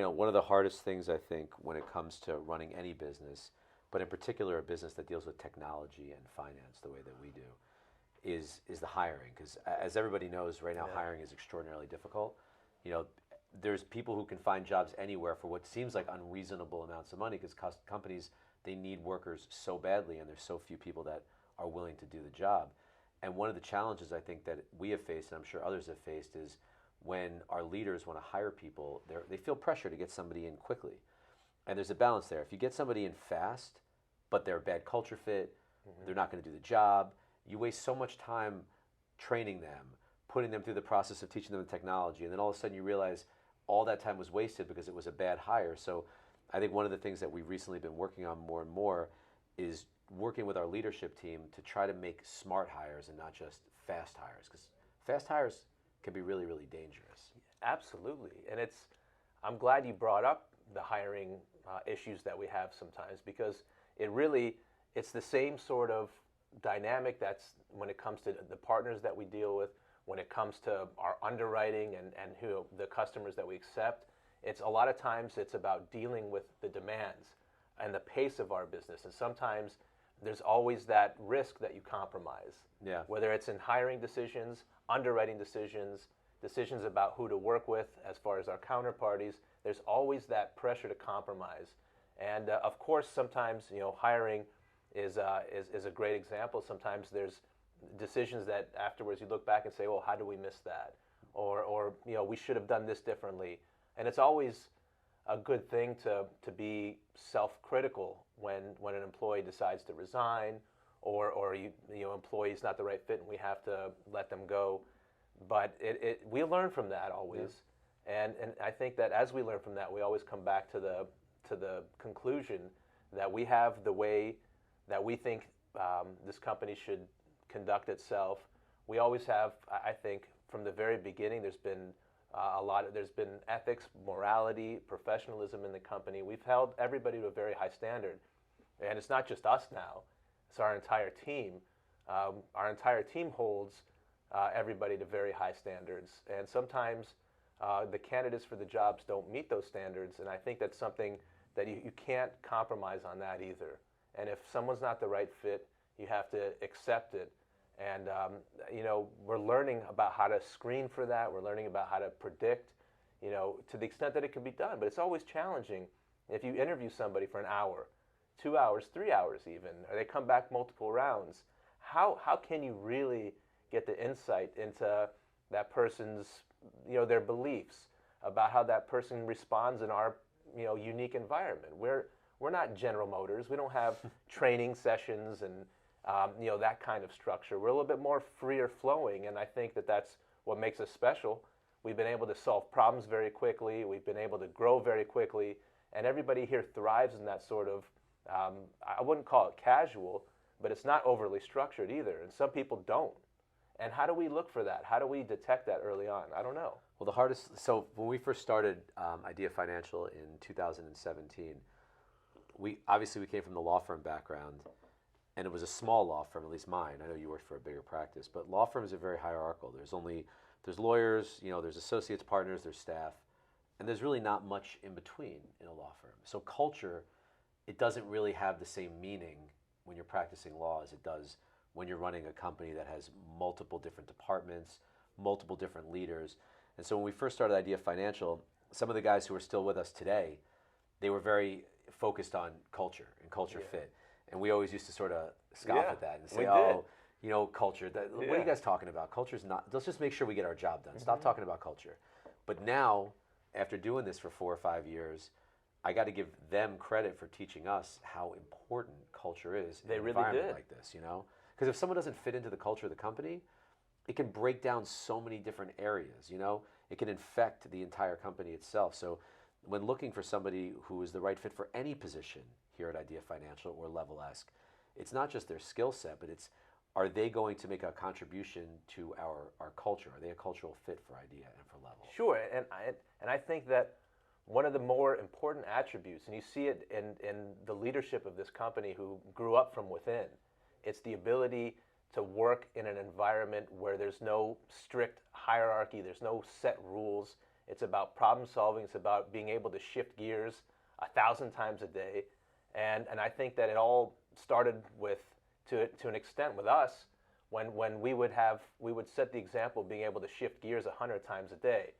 One of the hardest things I think when it comes to running any business, but in particular a business that deals with technology and finance the way that we do, is the hiring. Because as everybody knows, right now hiring is extraordinarily difficult. You know, there's people who can find jobs anywhere for what seems like unreasonable amounts of money because companies, they need workers so badly and there's so few people that are willing to do the job. And one of the challenges I think that we have faced, and I'm sure others have faced, is when our leaders want to hire people, they feel pressure to get somebody in quickly. And there's a balance there. If you get somebody in fast, but they're a bad culture fit, they're not going to do the job, you waste so much time training them, putting them through the process of teaching them the technology, and then all of a sudden you realize all that time was wasted because it was a bad hire. So I think one of the things that we've recently been working on more and more is working with our leadership team to try to make smart hires and not just fast hires, because fast hires can be really, really dangerous. Absolutely. And I'm glad you brought up the hiring issues that we have sometimes, because it's the same sort of dynamic that's when it comes to the partners that we deal with, when it comes to our underwriting and who the customers that we accept. It's a lot of times it's about dealing with the demands and the pace of our business. And sometimes there's always that risk that you compromise. Yeah. Whether it's in hiring decisions, underwriting decisions, decisions about who to work with as far as our counterparties, there's always that pressure to compromise. And of course, sometimes hiring is a great example. Sometimes there's decisions that afterwards you look back and say, well, how do we miss that? Or we should have done this differently. And it's always a good thing to be self-critical when an employee decides to resign, or employee's not the right fit and we have to let them go. But we learn from that always. Yeah. And I think that as we learn from that, we always come back to the conclusion that we have the way that we think this company should conduct itself. We always have, I think, from the very beginning, there's been ethics, morality, professionalism in the company. We've held everybody to a very high standard. And it's not just us now, it's our entire team. Our entire team holds everybody to very high standards. And sometimes the candidates for the jobs don't meet those standards. And I think that's something that you can't compromise on that either. And if someone's not the right fit, you have to accept it. And we're learning about how to screen for that. We're learning about how to predict, to the extent that it can be done. But it's always challenging. If you interview somebody for an hour, 2 hours, 3 hours even, or they come back multiple rounds, how can you really get the insight into that person's, their beliefs, about how that person responds in our, unique environment? We're not General Motors. We don't have training sessions and that kind of structure. We're a little bit more freer flowing, and I think that that's what makes us special. We've been able to solve problems very quickly. We've been able to grow very quickly, and everybody here thrives in that sort of, I wouldn't call it casual, but it's not overly structured either, and some people don't. And how do we look for that? How do we detect that early on? I don't know. Well, so when we first started Idea Financial in 2017, we came from the law firm background, and it was a small law firm, at least mine. I know you worked for a bigger practice, but law firms are very hierarchical. There's lawyers, there's associates, partners, there's staff, and there's really not much in between in a law firm. So culture, it doesn't really have the same meaning when you're practicing law as it does when you're running a company that has multiple different departments, multiple different leaders. And so when we first started Idea Financial, some of the guys who are still with us today, they were very focused on culture and culture fit. And we always used to sort of scoff at that and say, culture. What are you guys talking about? Culture's not, let's just make sure we get our job done. Stop talking about culture. But now, after doing this for 4 or 5 years, I got to give them credit for teaching us how important culture is in an environment like this, Because if someone doesn't fit into the culture of the company, it can break down so many different areas, It can infect the entire company itself. So when looking for somebody who is the right fit for any position here at Idea Financial or LevelEsq, it's not just their skill set, but it's, are they going to make a contribution to our culture? Are they a cultural fit for Idea and for Level? Sure, and I think that one of the more important attributes, and you see it in the leadership of this company who grew up from within, it's the ability to work in an environment where there's no strict hierarchy, there's no set rules. It's about problem solving. It's about being able to shift gears 1,000 times a day. And I think that it all started with, to an extent with us, when we would set the example of being able to shift gears 100 times a day.